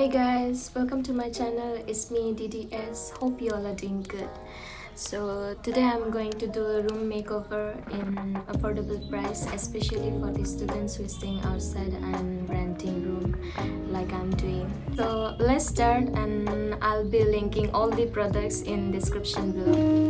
Hey guys, welcome to my channel. It's me DDS. Hope you all are doing good. So today I'm going to do a room makeover in affordable price, especially for the students who are staying outside and renting room like I'm doing. So let's start, and I'll be linking all the products in description below.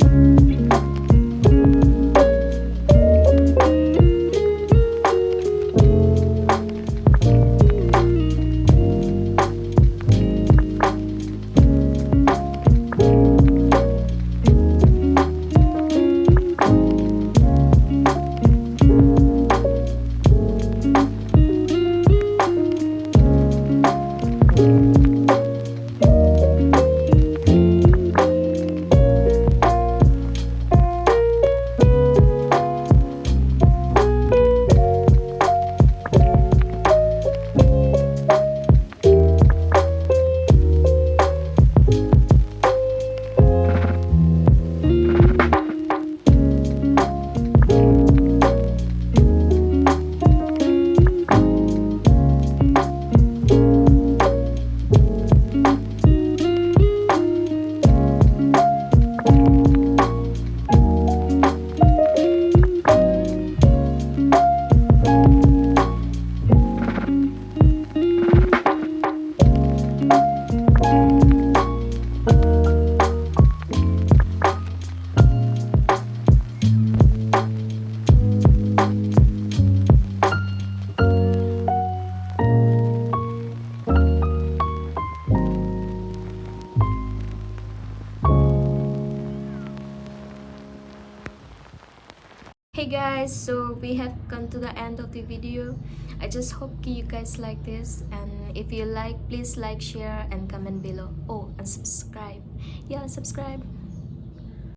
Hey guys, so we have come to the end of the video. I just hope you guys like this, and if you like, please like, share and comment below. Oh, and subscribe. Yeah, subscribe.